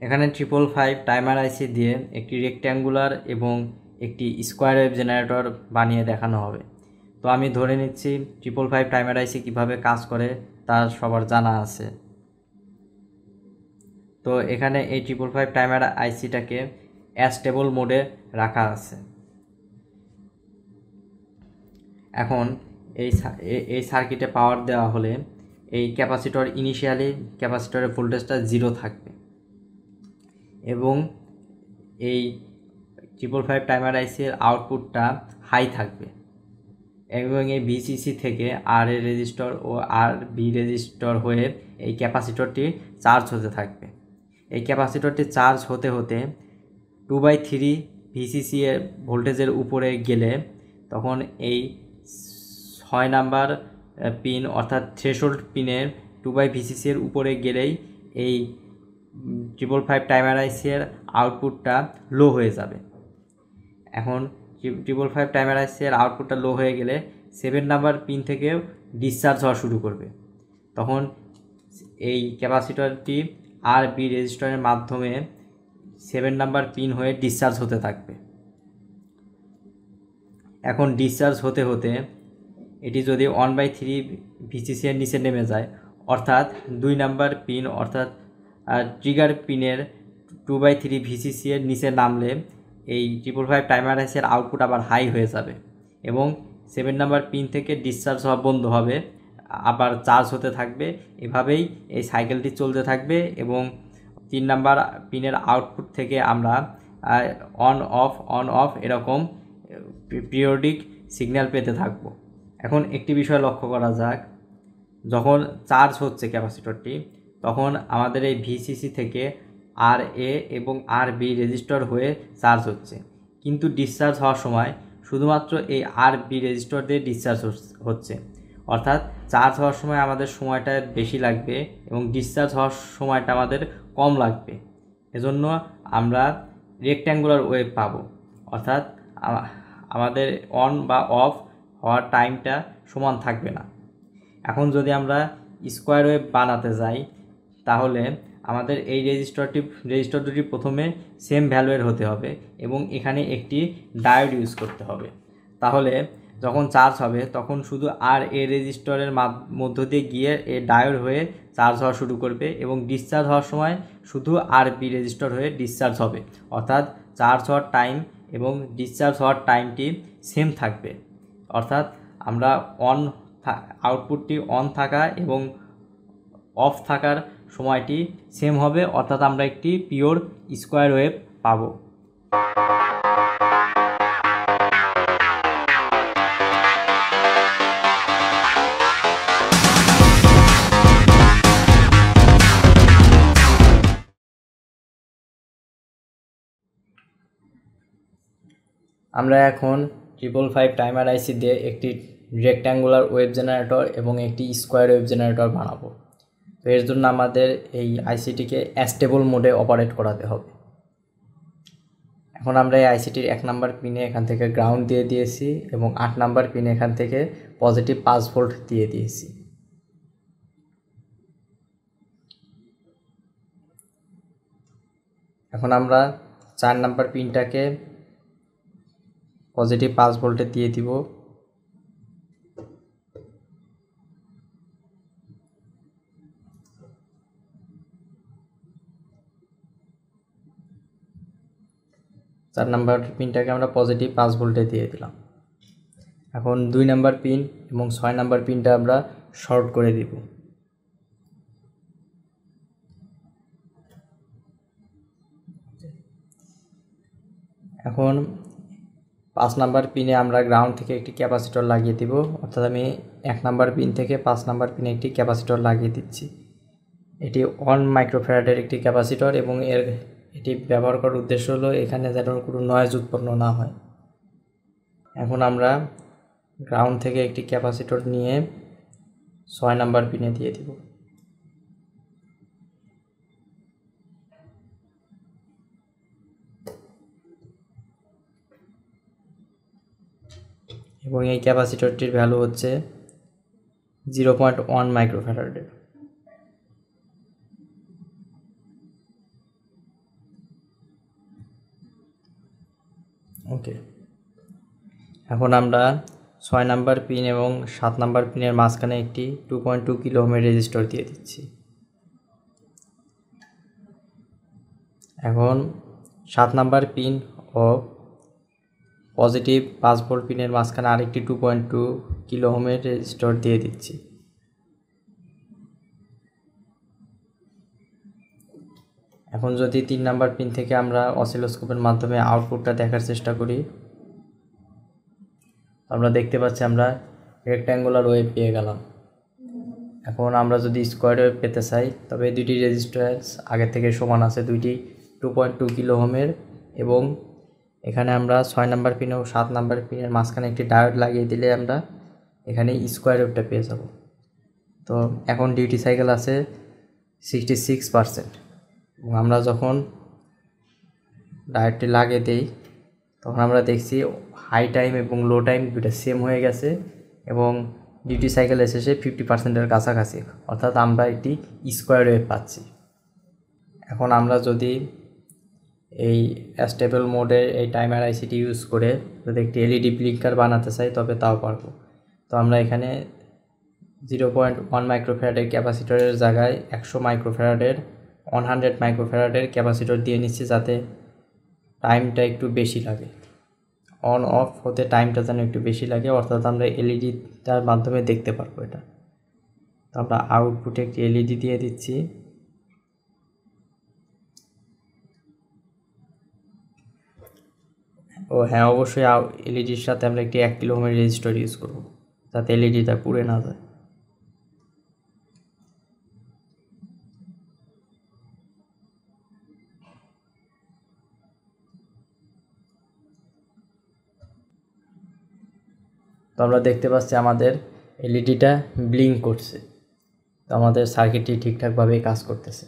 এখানে 555 টাইমার আইসি দিয়ে একটি রেক্ট্যাঙ্গুলার এবং একটি স্কোয়ার ওয়েভ জেনারেটর বানিয়ে দেখানো হবে। তো আমি ধরে নিচ্ছি 555 টাইমার আইসি কীভাবে কাজ করে তা সবার জানা আছে। তো এখানে এই 555 টাইমার আইসিটাকে অ্যাস্টেবল মোডে রাখা আছে। এখন এই সার্কিটে পাওয়ার দেওয়া হলে এই ক্যাপাসিটর ইনিশিয়ালি ক্যাপাসিটরের ভোল্টেজটা 0 থাকবে এবং এই 555 টাইমার আইসির আউটপুটটা হাই থাকবে এবং এই ভিসিসি থেকে আর এ রেজিস্টর ও আর বি রেজিস্টর হয়ে এই ক্যাপাসিটরটি চার্জ হতে থাকবে। এই ক্যাপাসিটরটি চার্জ হতে হতে 2/3 ভিসিসি এর ভোল্টেজের উপরে গেলে তখন এই 6 নাম্বার পিন অর্থাৎ থ্রেশহোল্ড পিনের 2/VCC এর উপরে গেলেই এই 555 টাইমার আইসির আউটপুটটা লো হয়ে যাবে। এখন 555 টাইমার আইসির আউটপুটটা লো হয়ে গেলে 7 নাম্বার পিন থেকেও ডিসচার্জ হওয়া শুরু করবে। তখন এই ক্যাপাসিটরটি আর বি রেজিস্টরের মাধ্যমে 7 নাম্বার পিন হয়ে ডিসচার্জ হতে থাকবে। এখন ডিসচার্জ হতে হতে এটি যদি 1/3 ভিসিসি এর নিচে নেমে যায় অর্থাৎ 2 নাম্বার পিন অর্থাৎ ট্রিগার পিনের 2/3 ভিসিসি এর নিচে নামলে এই 555 টাইমার আইসির আউটপুট আবার হাই হয়ে যাবে এবং 7 নাম্বার পিন থেকে ডিসচার্জ হওয়া বন্ধ হবে, আবার চার্জ হতে থাকবে। এভাবেই এই সাইকেলটি চলতে থাকবে এবং 3 নাম্বার পিনের আউটপুট থেকে আমরা অন অফ এরকম পিরিয়ডিক সিগন্যাল পেতে থাকব। এখন একটি বিষয় লক্ষ্য করা যাক, যখন চার্জ হচ্ছে ক্যাপাসিটরটি তখন আমাদের এই ভিসিসি থেকে আর এ এবং আর বি রেজিস্টর হয়ে চার্জ হচ্ছে, কিন্তু ডিসচার্জ হওয়ার সময় শুধুমাত্র এই আর বি রেজিস্টর দিয়ে ডিসচার্জ হচ্ছে, অর্থাৎ চার্জ হওয়ার সময় আমাদের সময়টা বেশি লাগবে এবং ডিসচার্জ হওয়ার সময়টা আমাদের কম লাগবে। এজন্য আমরা রেক্ট্যাঙ্গুলার ওয়েভ পাবো, অর্থাৎ আমাদের অন বা অফ হওয়ার টাইমটা সমান থাকবে না। এখন যদি আমরা স্কোয়ার ওয়েভ বানাতে যাই তাহলে আমাদের এই রেজিস্টর দুটি প্রথমে সেম ভ্যালুয়ের হতে হবে এবং এখানে একটি ডায়োড ইউজ করতে হবে। তাহলে যখন চার্জ হবে তখন শুধু আর এ রেজিস্টরের মধ্য দিয়ে গিয়ে এ ডায়োড হয়ে চার্জ হওয়া শুরু করবে এবং ডিসচার্জ হওয়ার সময় শুধু আর বি রেজিস্টর হয়ে ডিসচার্জ হবে, অর্থাৎ চার্জ হওয়ার টাইম এবং ডিসচার্জ হওয়ার টাইমটি সেম থাকবে। অর্থাৎ আমরা আউটপুটটি অন থাকা এবং অফ থাকার সময়টি সেম হবে, অর্থাৎ আমরা একটি পিওর স্কোয়ার ওয়েভ পাবো। আমরা এখন 555 টাইমার আইসি দিয়ে একটি রেক্ট্যাঙ্গুলার ওয়েভ জেনারেটর এবং একটি স্কোয়ার ওয়েভ জেনারেটর বানাবো। তো এর জন্য আমাদের এই আইসিটিকে অ্যাস্টেবল মোডে অপারেট করাতে হবে। এখন আমরা এই আইসিটির 1 নাম্বার পিনে এখান থেকে গ্রাউন্ড দিয়ে দিয়েছি এবং 8 নাম্বার পিনে এখান থেকে পজিটিভ 5 ভোল্ট দিয়ে দিয়েছি। এখন আমরা 4 নাম্বার পিনটাকে পজিটিভ 5 ভোল্টে দিয়ে দিব। চার নাম্বার পিনটাকে আমরা পজিটিভ 5 ভোল্টে দিয়ে দিলাম। এখন 2 নাম্বার পিন এবং 6 নাম্বার পিনটা আমরা শর্ট করে দিব। এখন 5 নাম্বার পিনে আমরা গ্রাউন্ড থেকে একটি ক্যাপাসিটর লাগিয়ে দিব, অর্থাৎ আমি 1 নাম্বার পিন থেকে 5 নাম্বার পিনে একটি ক্যাপাসিটর লাগিয়ে দিচ্ছি। এটি 1 মাইক্রোফ্যারাডের একটি ক্যাপাসিটর এবং এটি ব্যবহার করার উদ্দেশ্য হলো এখানে যেন কোনো নয়েজ উৎপন্ন না হয়। এখন আমরা গ্রাউন্ড থেকে একটি ক্যাপাসিটর নিয়ে 6 নাম্বার পিনে দিয়ে দিব। এবং এই ক্যাপাসিটরটির ভ্যালু হচ্ছে 0.1 মাইক্রোফ্যারাডের। ওকে, এখন আমরা 6 নাম্বার পিন এবং 7 নাম্বার পিনের মাঝখানে একটি 2.2 কিলো ওহমের রেজিস্টর দিয়ে দিচ্ছি। এখন 7 নাম্বার পিন ও পজিটিভ 5 ভোল্ট পিনের মাঝখানে আরেকটি 2.2 কিলো ওহমের রেজিস্টর দিয়ে দিচ্ছি। এখন যদি 3 নাম্বার পিন থেকে আমরা অসিলোস্কোপের মাধ্যমে আউটপুটটা দেখার চেষ্টা করি, আমরা দেখতে পাচ্ছি আমরা রেক্ট্যাঙ্গুলার ওয়েভ পেয়ে গেলাম। এখন আমরা যদি স্কোয়ার ওয়েভ পেতে চাই তবে দুইটি রেজিস্ট্যান্স আগে থেকে সমান আছে, দুইটি 2.2 কিলো ওহমের, এবং এখানে আমরা 6 নাম্বার পিন ও 7 নাম্বার পিনের মাঝখানে একটি ডায়োড লাগিয়ে দিলে আমরা এখানে স্কোয়ার ওয়েভটা পেয়ে যাব। তো এখন ডিউটি সাইকেল আছে 66%, এবং আমরা যখন ডায়োডটি লাগিয়ে দিই তখন আমরা দেখছি হাই টাইম এবং লো টাইম দুটো সেম হয়ে গেছে, এবং ডিউটি সাইকেল এসেছে 50%-এর কাছাকাছি, অর্থাৎ আমরা একটি স্কোয়ার ওয়েভ পাচ্ছি। এখন আমরা যদি এই স্টেবল মোডের এই টাইমার আইসিটি ইউজ করে যদি একটি এলইডি ব্লিঙ্কার বানাতে চাই তবে তাও পারবো। তো আমরা এখানে 0.1 মাইক্রোফ্যারাডের ক্যাপাসিটরের জায়গায় 100 মাইক্রোফ্যারাডের 100 মাইক্রোফ্যারাডের ক্যাপাসিটর দিয়ে নিচ্ছি, যাতে টাইমটা একটু বেশি লাগে, অন অফ হতে টাইমটা যেন একটু বেশি লাগে, অর্থাৎ আমরা এলইডিটার মাধ্যমে দেখতে পারবো এটা। তো আমরা আউটপুটে একটি এলইডি দিয়ে দিচ্ছি। ও হ্যাঁ, অবশ্যই এলইডির সাথে আমরা একটি 1 কিলো ওহমের রেজিস্টর ইউজ করব, যাতে এলইডিটা পুড়ে না যায়। তো আমরা দেখতে পাচ্ছি আমাদের এলইডিটা ব্লিঙ্ক করছে, তো আমাদের সার্কিটটি ঠিকঠাকভাবেই কাজ করতেছে।